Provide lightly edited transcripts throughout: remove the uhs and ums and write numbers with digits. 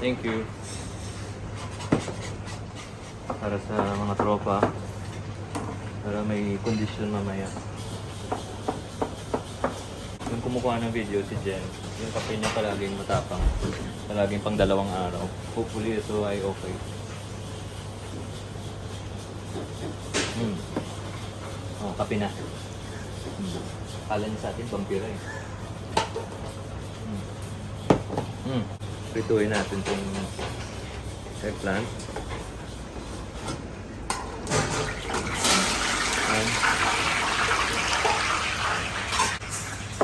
Thank you. Para sa mga tropa. Para may kondisyon mamaya. Yung kumukuha ng video si Jen, yung kape niya palaging matapang. Palaging pang 2 araw. Hopefully ito ay okay. Oh, kape na. Kala niya sa atin, vampira eh. Prituhin natin itong eggplant.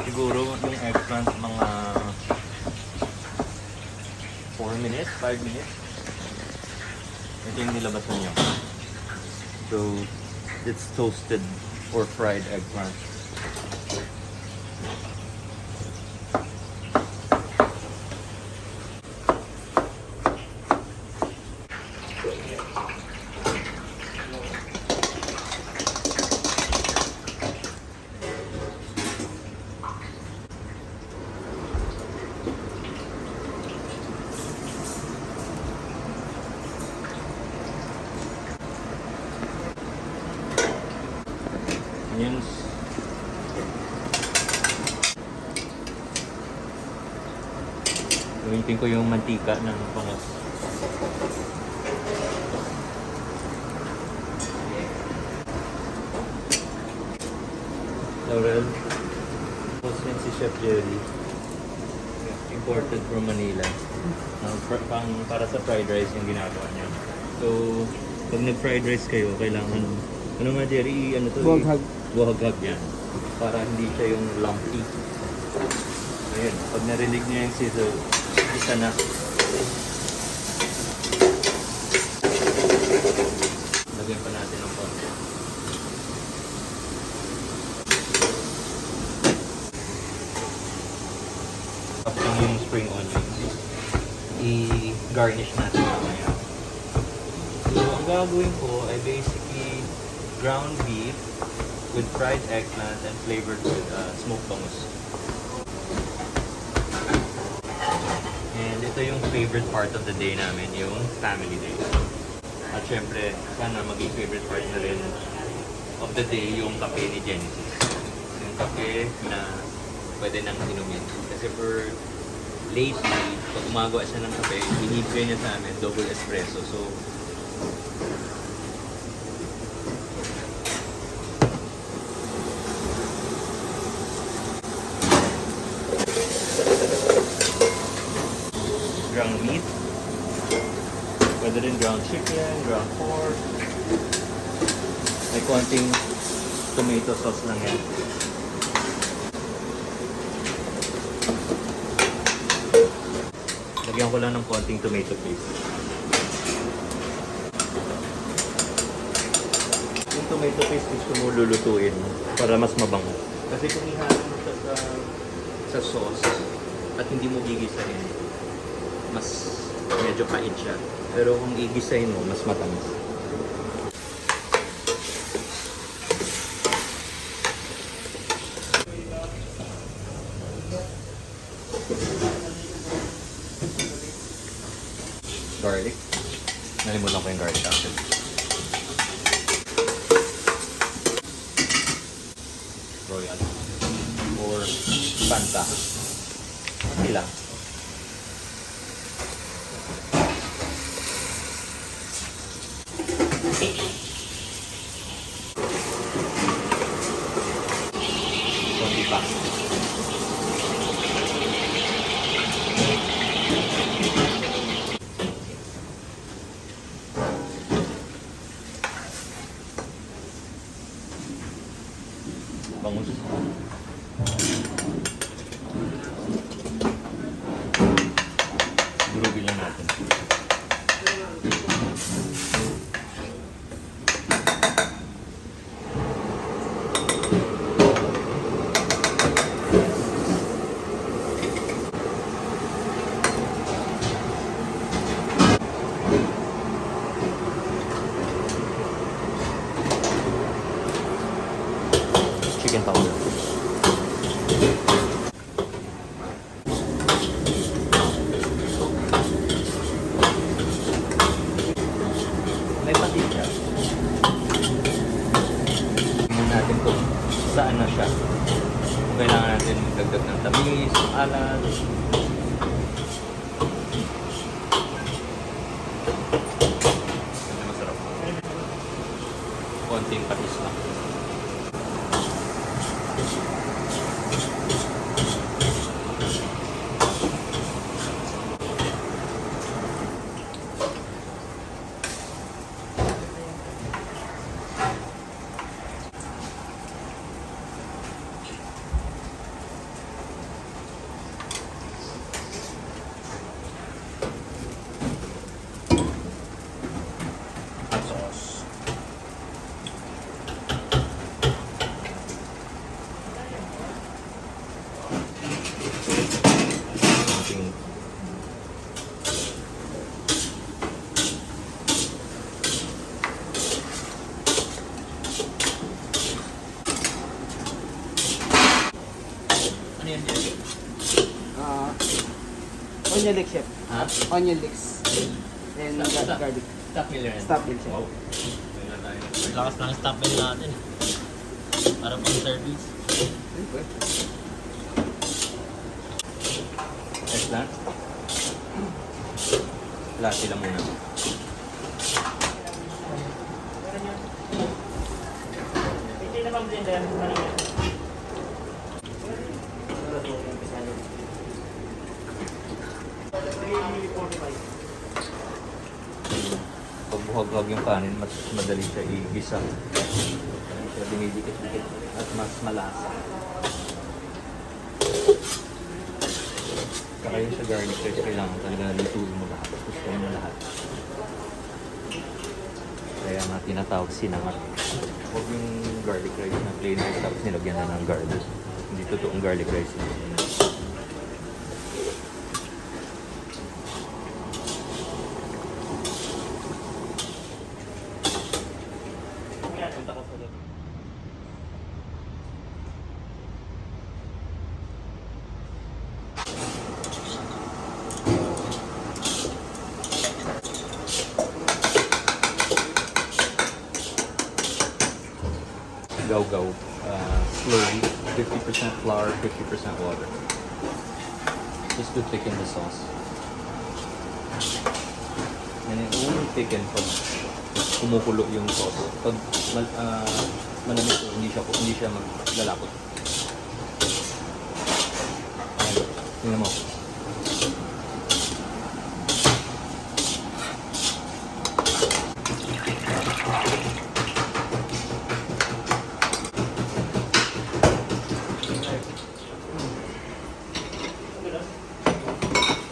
Siguro yung eggplant mga 4 minutes, 5 minutes. Ito yung nilabasan nyo. So, it's toasted or fried eggplant. Onions. Gamitin ko yung mantika ng bangus. Laurel. Tapos yan si Chef Jerry. Imported from Manila. Para sa fried rice yung ginagawa niya. So, pag nag-fried rice kayo, kailangan ano nga Jerry, ano to? Buhaghag yan. Para hindi siya yung lumpy. Ayun, pag narinig niya yung sizzle, isa na. Lagyan pa natin ng konti. Tapos yung spring onions. I-garnish natin mamaya. So, ang gagawin ko ay basically ground beef with fried eggplant and flavored with smoked bangus. And ito yung favorite part of the day namin, yung family day. At syempre, sana maging favorite part na rin of the day yung kape ni Genesis. Yung kape na pwede nang inumin. Kasi for lately, pag gumagawa siya ng kape, hinihigay niya sa amin double espresso. So, ground meat, pwede rin ground chicken, ground pork, may konting tomato sauce lang yan. Lagyan ko lang ng konting tomato paste. Yung tomato paste gusto mo lulutuin para mas mabango. Kasi kung ihalo mo siya sa sauce at hindi mo gigisahin, mas medyo pait siya. Pero kung igisahin mo, mas matamis. Garlic. Nalimutan ko yung garlic actually. Royal. Or Fanta. Okay lang. Konti pa. Bangus. dagdag ng tamis, alat. Masarap. Konting patis lang. Hot sauce. Konting ano yan dito? Onion leeks, chef. Ha? Onion leeks. And Stop. garlic. Stop meal yan. Stop meal, chef. Wow. Lakas ng stop meal natin. Para pang service. Eggplant. Lahat sila muna. Hindi na pang blender. Pag buhag-hag yung kanin, mas madali siya igisa. Madali siya dinidikit-dikit at mas malasa. Saka yun sa garlic rice, kailangan talaga lutuin mo lahat. Gustuin mo lahat. Kaya nga tinatawag sinangat. Huwag yung garlic rice na plain rice tapos nilagyan na ng garlic. Hindi totoong garlic rice. Punta ko sa doon. Go. Slowly. 50% flour, 50% water. Just to thicken the sauce. And it only thicken pag kumukulo yung sauce. Pag malamig to, hindi siya maglalapot. Ayan. Tingnan mo.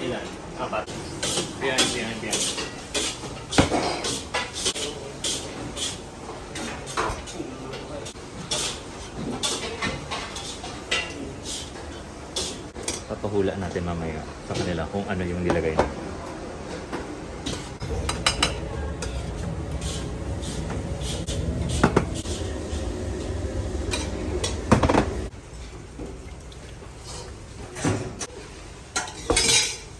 Ilan? Apat. Behind. Papahula natin mamaya sa kanila kung ano yung nilagay na.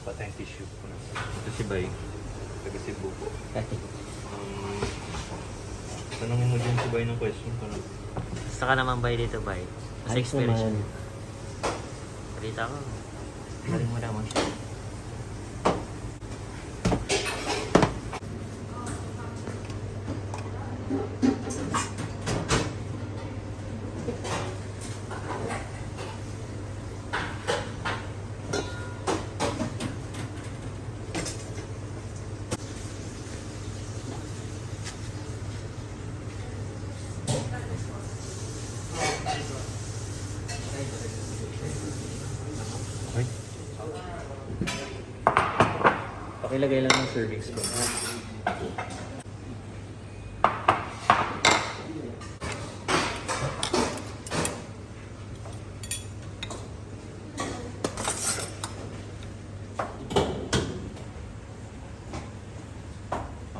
Patay tissue ko na. Ito si Bay. Taga Cebu po. Tanongin mo dyan si Bay ng question ko na. Gusto ka naman bay dito bay? Sa experience. Balita ko. Galing mo naman siya. Ay. Pakilagay lang ng serving spoon.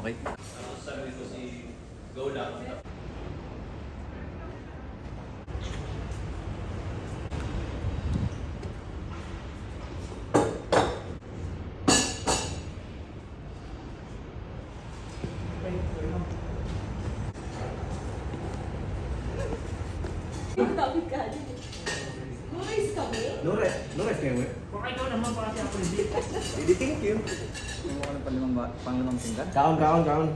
Okay. Sabi ko si Go lang. No rice kami? No Lunes kayo, eh. Baka ikaw naman pa kasi ako hindi. Hindi, thank you. Yung ano pang limang pinggan? Kaon. Mangan.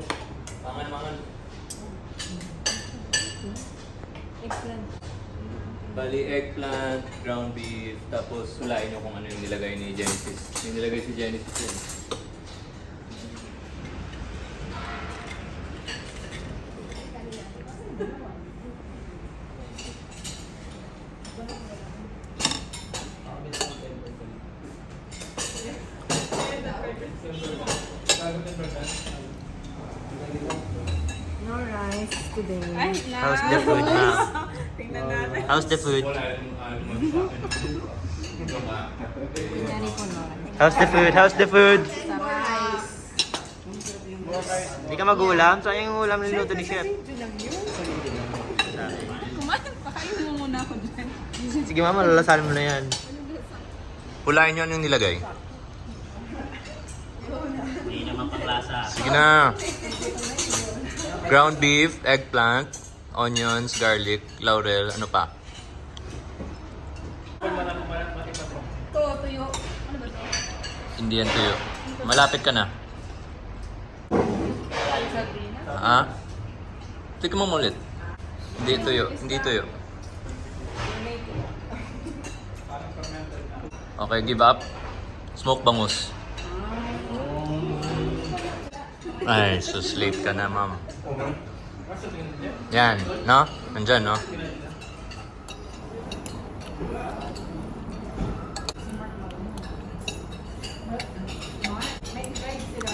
Eggplant. Bali, eggplant, ground beef, tapos sulain nyo kung ano yung nilagay ni Genesis. Yung nilagay si Genesis yun. No rice today. Ay, na. How's the food, ma'am? Tingnan natin. How's the food? Kunyari po no. How's the food? How's the food? Sa rice. Hindi ka mag-ulam? Saan yung ulam niluto ni Chef? Kumain, pakain mo muna ako dyan. Sige mama, lalasahan mo na yan. Pulain nyo yung nilagay. Hindi naman panglasa. Sige na. Ground beef, eggplant, onions, garlic, laurel, ano pa? Tuyo. Ano ba to? Hindi yan tuyo. Malapit ka na. Sardinas? Ha? Tignan mo ulit. Hindi tuyo. Hindi tuyo. Okay, give up. Smoke bangus. Ay, so late ka na, ma'am. Yan, no? Nandyan, no? May drive sila.